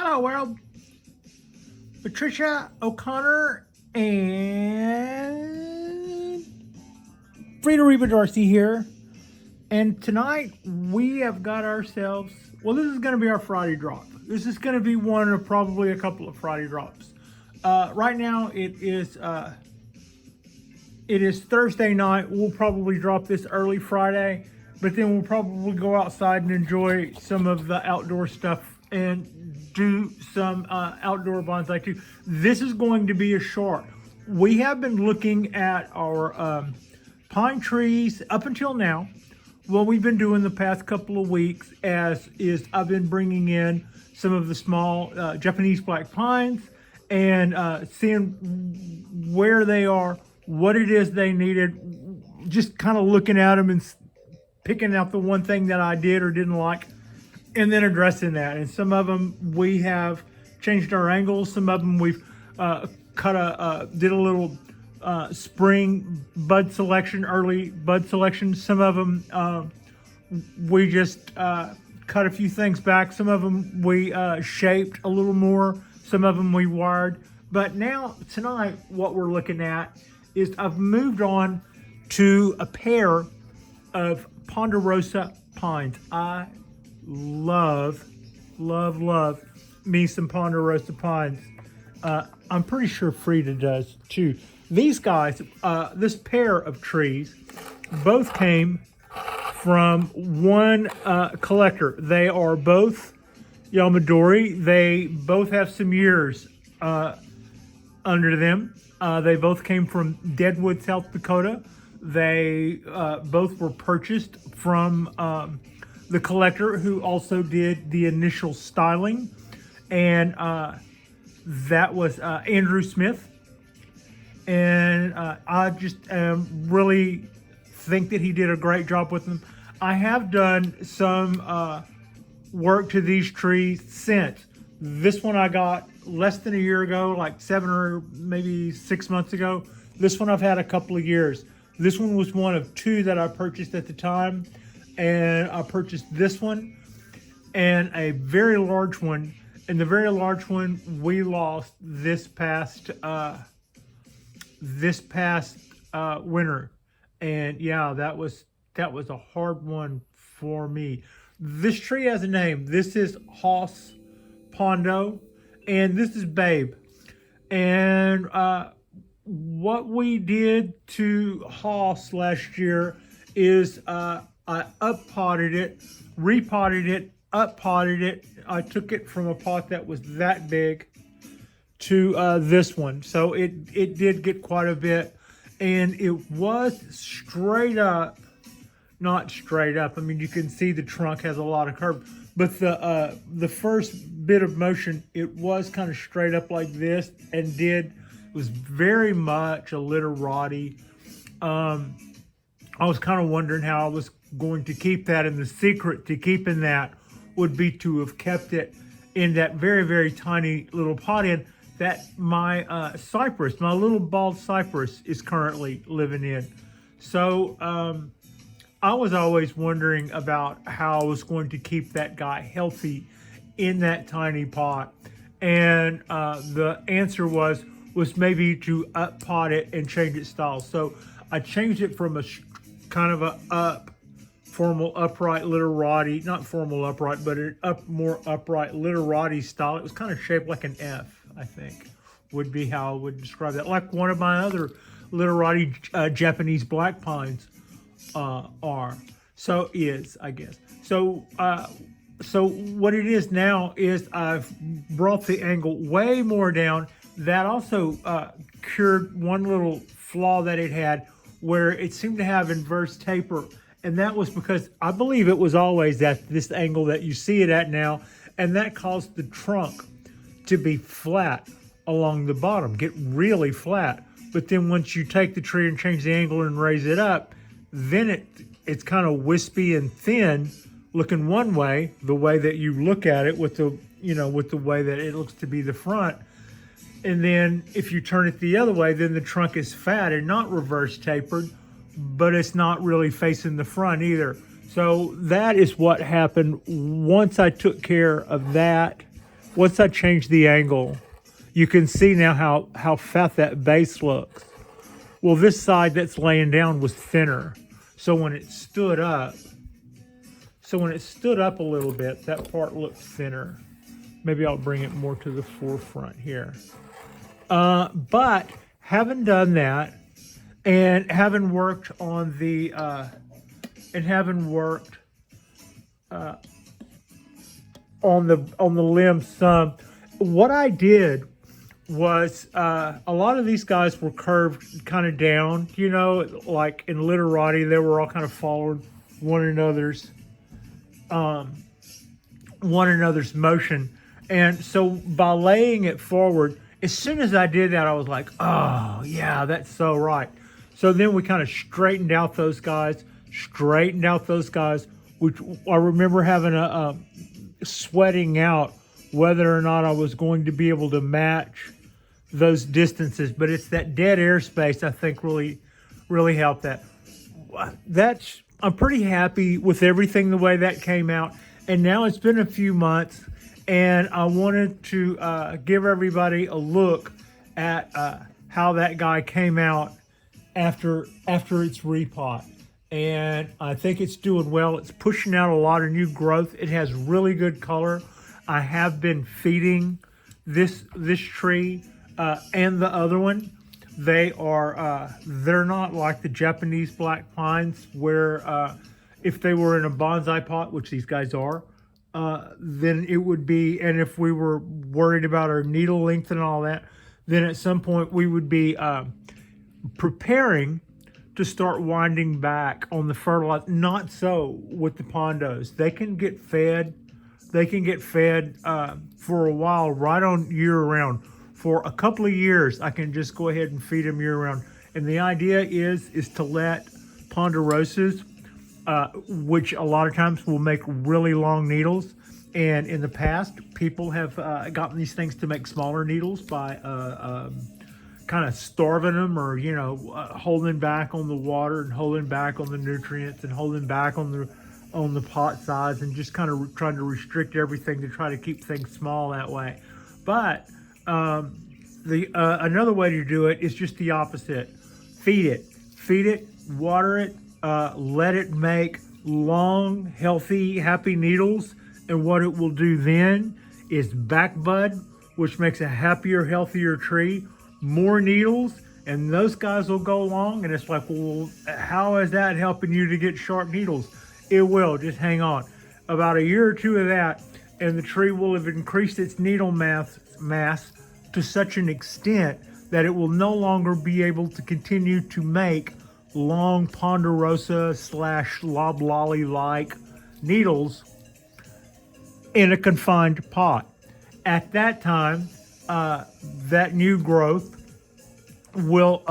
Hello world. Patricia O'Connor and Frida Darcy here. And tonight we have got ourselves, well, this is going to be our Friday drop. This is going to be one of probably a couple of Friday drops. Right now it is Thursday night. We'll probably drop this early Friday, but then we'll probably go outside and enjoy some of the outdoor stuff and do some outdoor bonsai too. This is going to be a short. We have been looking at our pine trees up until now. What we've been doing the past couple of weeks is I've been bringing in some of the small Japanese black pines and seeing where they are, what it is they needed, just kind of looking at them and picking out the one thing that I did or didn't like, and then addressing that. And some of them we have changed our angles. Some of them we've did a little spring bud selection, early bud selection. Some of them we just cut a few things back. Some of them we shaped a little more. Some of them we wired. But now tonight what we're looking at is I've moved on to a pair of Ponderosa pines. I love me some Ponderosa pines. I'm pretty sure Frida does too. These guys, this pair of trees, both came from one collector. They are both Yamadori. They both have some years under them. They both came from Deadwood, South Dakota. They both were purchased from the collector who also did the initial styling, and that was Andrew Smith. And I just really think that he did a great job with them. I have done some work to these trees since. This one I got less than a year ago, like 7 or maybe 6 months ago. This one I've had a couple of years. This one was one of two that I purchased at the time. And I purchased this one and a very large one. And the very large one we lost this past winter. And yeah, that was a hard one for me. This tree has a name. This is Hoss Pondo, and this is Babe. And what we did to Hoss last year is I up-potted it, repotted it, up-potted it. I took it from a pot that was that big to this one. So it did get quite a bit. And it was straight up, not straight up. I mean, you can see the trunk has a lot of curve. But the first bit of motion, it was kind of straight up like this and was very much a literati. I was kind of wondering how I was going to keep that, and the secret to keeping that would be to have kept it in that very, very tiny little pot in that my cypress, my little bald cypress, is currently living in. So I was always wondering about how I was going to keep that guy healthy in that tiny pot. And the answer was maybe to up pot it and change its style. So I changed it from a kind of a formal upright literati, not formal upright, but an more upright literati style. It was kind of shaped like an F, I think, would be how I would describe that. Like one of my other literati Japanese black pines are. So is, I guess. So what it is now is I've brought the angle way more down. That also cured one little flaw that it had, where it seemed to have inverse taper. And that was because I believe it was always at this angle that you see it at now. And that caused the trunk to be flat along the bottom, get really flat. But then once you take the tree and change the angle and raise it up, then it's kind of wispy and thin looking one way, the way that you look at it with the way that it looks to be the front. And then if you turn it the other way, then the trunk is fat and not reverse tapered, but it's not really facing the front either. So that is what happened once I took care of that once I changed the angle, you can see now how fat that base looks. Well, this side that's laying down was thinner. So when it stood up, a little bit, that part looked thinner. Maybe I'll bring it more to the forefront here. But having done that, and having worked on the, on the limbs some, what I did was a lot of these guys were curved kind of down, you know, like in literati, they were all kind of following one another's motion. And so by laying it forward, as soon as I did that, I was like, oh yeah, that's so right. So then we kind of straightened out those guys, which I remember having a sweating out whether or not I was going to be able to match those distances. But it's that dead air space I think really helped that. I'm pretty happy with everything the way that came out. And now it's been a few months, and I wanted to give everybody a look at how that guy came out after its repot. And I think it's doing well. It's pushing out a lot of new growth. It has really good color. I have been feeding this tree and the other one. They're not like the Japanese black pines where if they were in a bonsai pot, which these guys are, then it would be, and if we were worried about our needle length and all that, then at some point we would be preparing to start winding back on the fertilizer. Not so with the Pondos. They can get fed for a while, right on year round. For a couple of years, I can just go ahead and feed them year round. And the idea is to let Ponderosas, which a lot of times will make really long needles. And in the past, people have gotten these things to make smaller needles by kind of starving them, or holding back on the water and holding back on the nutrients and holding back on the pot size, and just kind of trying to restrict everything to try to keep things small that way. But another way to do it is just the opposite. Feed it, water it, let it make long, healthy, happy needles. And what it will do then is back bud, which makes a happier, healthier tree, more needles, and those guys will go long. And it's like, well, how is that helping you to get sharp needles? It will. Just hang on. About a year or two of that, and the tree will have increased its needle mass to such an extent that it will no longer be able to continue to make long Ponderosa / loblolly-like needles in a confined pot. At that time, that new growth will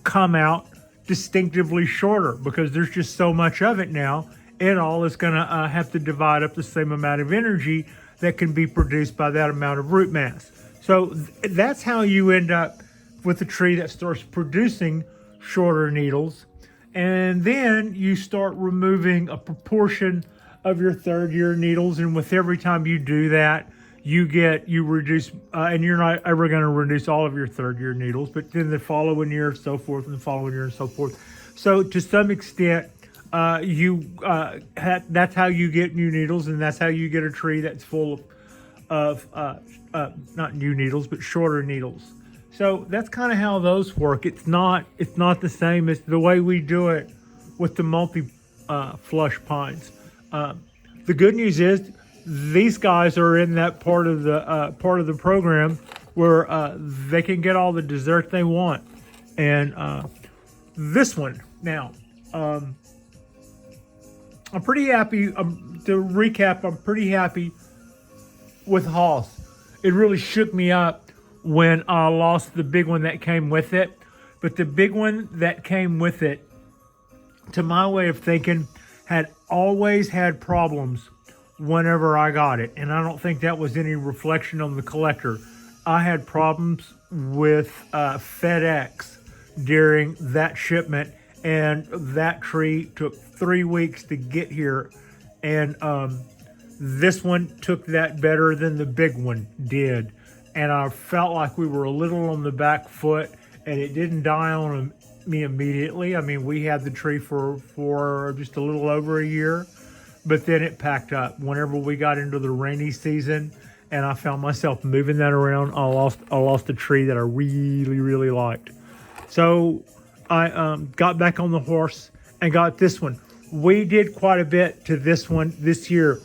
come out distinctively shorter, because there's just so much of it now. It all is going to have to divide up the same amount of energy that can be produced by that amount of root mass. So that's how you end up with a tree that starts producing shorter needles. And then you start removing a proportion of your third year needles. And with every time you do that, you reduce, and you're not ever going to reduce all of your third year needles, but then the following year, so forth, and the following year, and so forth. So to some extent, that's how you get new needles, and that's how you get a tree that's full of not new needles, but shorter needles. So that's kind of how those work. It's not the same as the way we do it with the multi-flush pines. The good news is these guys are in that part of the program where they can get all the dessert they want. And this one now, I'm pretty happy. To recap, I'm pretty happy with Hoss. It really shook me up when I lost the big one that came with it. But the big one that came with it, to my way of thinking, had always had problems whenever I got it. And I don't think that was any reflection on the collector. I had problems with FedEx during that shipment, and that tree took 3 weeks to get here. And This one took that better than the big one did. And I felt like we were a little on the back foot, and it didn't die on me immediately. I mean, we had the tree for just a little over a year, but then it packed up. Whenever we got into the rainy season, and I found myself moving that around, I lost a tree that I really, really liked. So I got back on the horse and got this one. We did quite a bit to this one this year.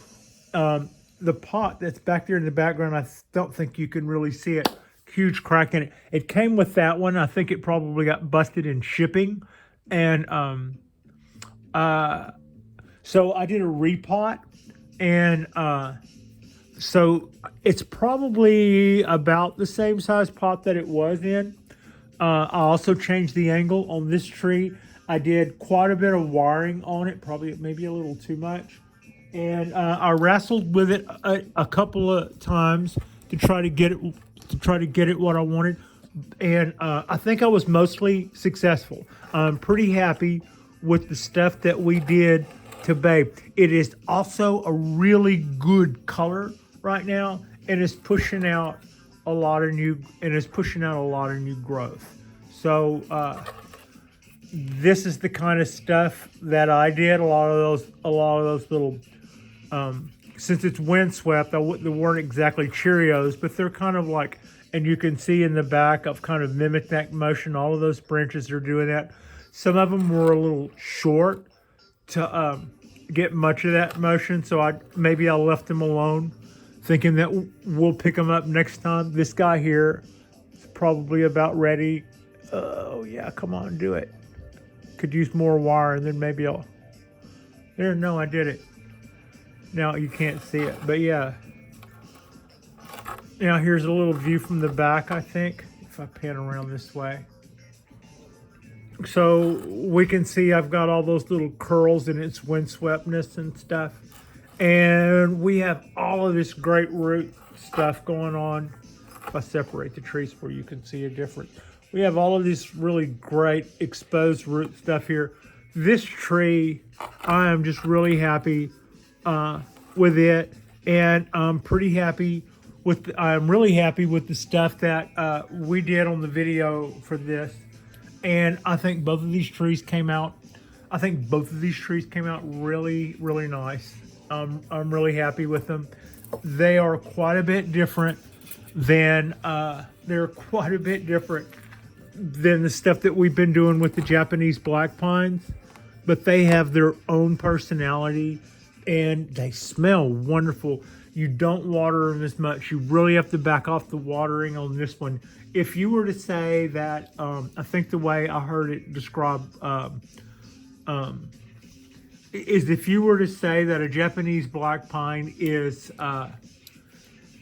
The pot that's back there in the background, I don't think you can really see it. Huge crack in it. It came with that one. I think it probably got busted in shipping. And so I did a repot. And so it's probably about the same size pot that it was in. I also changed the angle on this tree. I did quite a bit of wiring on it, probably maybe a little too much. And I wrestled with it a couple of times to try to get it what I wanted, and I think I was mostly successful. I'm pretty happy with the stuff that we did to Babe. It is also a really good color right now, and it's pushing out a lot of new growth. So this is the kind of stuff that I did. A lot of those little. Since it's windswept, they weren't exactly Cheerios, but they're kind of like, and you can see in the back, I've kind of mimicked that motion. All of those branches are doing that. Some of them were a little short to get much of that motion, so maybe I left them alone, thinking that we'll pick them up next time. This guy here is probably about ready. Oh yeah, come on, do it. Could use more wire, and then maybe I'll. There, no, I did it. Now you can't see it, but yeah. Now here's a little view from the back, I think, if I pan around this way. So we can see I've got all those little curls in its windsweptness and stuff. And we have all of this great root stuff going on. If I separate the trees where you can see a difference. We have all of this really great exposed root stuff here. This tree, I am just really happy with it, and I'm really happy with the stuff that we did on the video for this. And I think both of these trees came out. Really, really nice. I'm really happy with them. They are quite a bit different than the stuff that we've been doing with the Japanese black pines, but they have their own personality. And they smell wonderful. You don't water them as much. You really have to back off the watering on this one. If you were to say that, I think the way I heard it described is if you were to say that a Japanese black pine is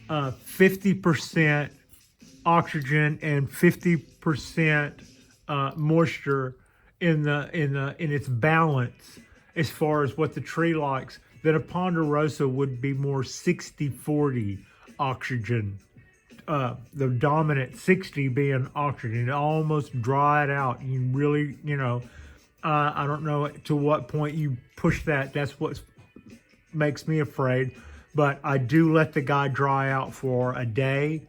50% oxygen and 50% moisture in its balance as far as what the tree likes, then a Ponderosa would be more 60-40 oxygen. The dominant 60 being oxygen. It almost dried out. You really, I don't know to what point you push that. That's what makes me afraid. But I do let the guy dry out for a day,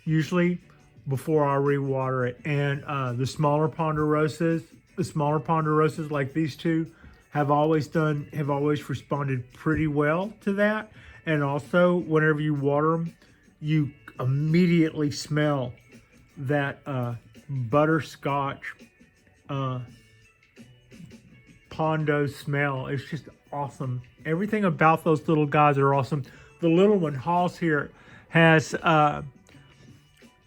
usually, before I rewater it. And the smaller Ponderosas like these two, have always responded pretty well to that. And also, whenever you water them, you immediately smell that butterscotch Pondo smell. It's just awesome. Everything about those little guys are awesome. The little one, Hoss here, has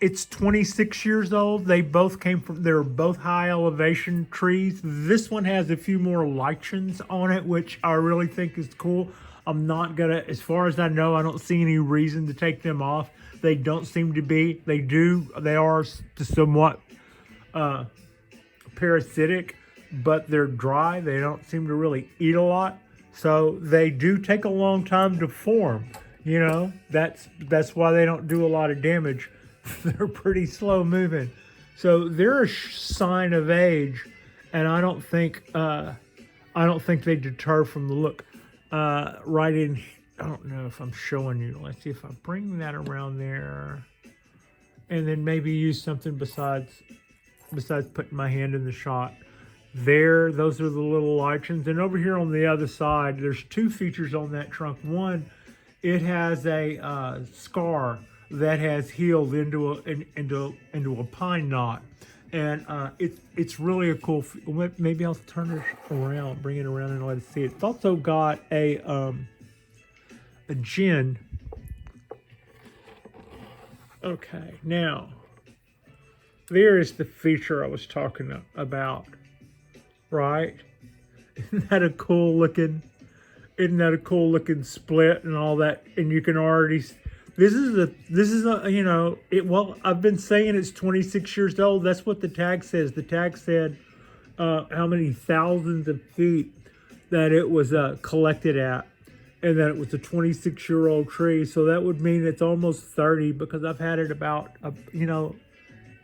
it's 26 years old. They're both high elevation trees. This one has a few more lichens on it, which I really think is cool. I'm not gonna, as far as I know, I don't see any reason to take them off. They don't seem to be. They are somewhat parasitic, but they're dry. They don't seem to really eat a lot. So they do take a long time to form. That's why they don't do a lot of damage. They're pretty slow moving. So they're a sign of age, and I don't think they deter from the look. Right in I don't know if I'm showing you. Let's see if I bring that around there, and then maybe use something besides putting my hand in the shot. There, those are the little lichens. And over here on the other side, there's two features on that trunk. One, it has a scar that has healed into a pine knot, and it's really a cool. Maybe I'll turn it around, bring it around, and let it see. It's also got a gin. Okay, now there is the feature I was talking about, right? Isn't that a cool looking split and all that? And you can already, this is a, you know, well, I've been saying it's 26 years old. That's what the tag says. The tag said how many thousands of feet that it was collected at, and that it was a 26-year-old tree. So that would mean it's almost 30, because I've had it about, you know,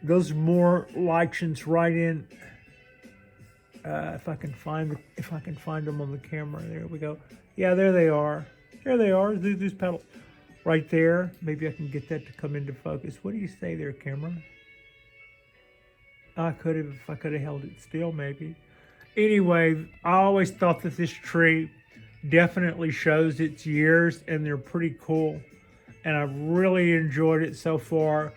those more lichens right in. If I can find them on the camera. There we go. Yeah, there they are. There they are. These petals right there. Maybe I can get that to come into focus. What do you say there, camera? I could have, if I could have held it still, maybe. Anyway, I always thought that this tree definitely shows its years, and they're pretty cool. And I've really enjoyed it so far.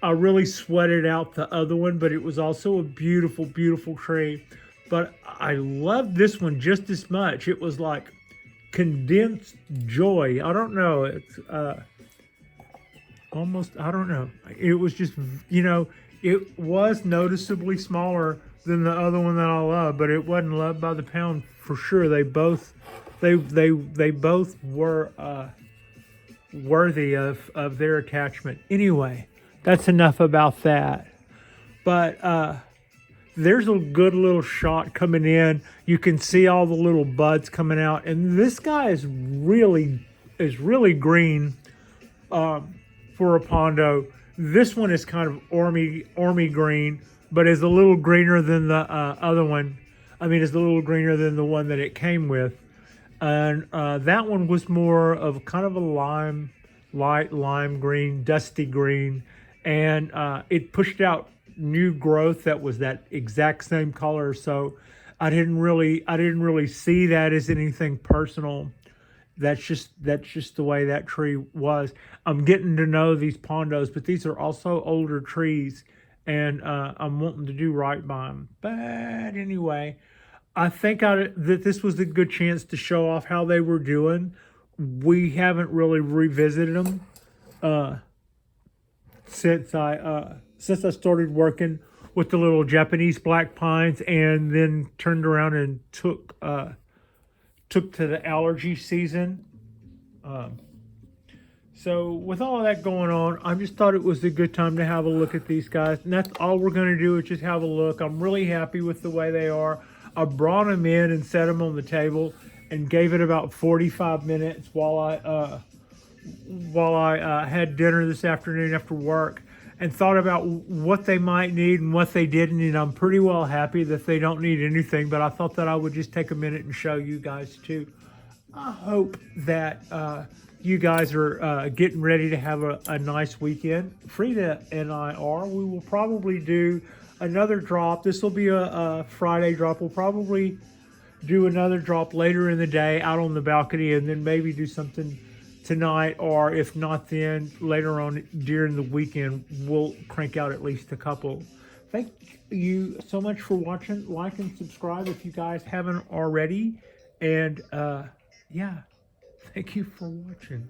I really sweated out the other one, but it was also a beautiful, beautiful tree. But I loved this one just as much. It was like condensed joy. I don't know. It's almost, I don't know. It was just, you know, it was noticeably smaller than the other one that I love, but it wasn't loved by the pound for sure. They both were worthy of their attachment. Anyway, that's enough about that. But there's a good little shot coming in. You can see all the little buds coming out, and this guy is really green for a Pondo. This one is kind of ormy green, but is a little greener than the other one. I mean, it's a little greener than the one that it came with. And that one was more of kind of a light lime green, dusty green, and it pushed out new growth that was that exact same color. So I didn't really see that as anything personal. That's just the way that tree was. I'm getting to know these Pondos, but these are also older trees, and I'm wanting to do right by them. But anyway, I think that this was a good chance to show off how they were doing. We haven't really revisited them since I started working with the little Japanese black pines, and then turned around and took to the allergy season. So with all of that going on, I just thought it was a good time to have a look at these guys, and that's all we're going to do is just have a look. I'm really happy with the way they are. I brought them in and set them on the table and gave it about 45 minutes while I had dinner this afternoon after work, and thought about what they might need and what they didn't. And I'm pretty well happy that they don't need anything, but I thought that I would just take a minute and show you guys too. I hope that you guys are getting ready to have a nice weekend. Frida and I are. We will probably do another drop. This will be a Friday drop. We'll probably do another drop later in the day out on the balcony, and then maybe do something tonight, or if not, then later on during the weekend we'll crank out at least a couple. Thank you so much for watching. Like and subscribe if you guys haven't already, and yeah, thank you for watching.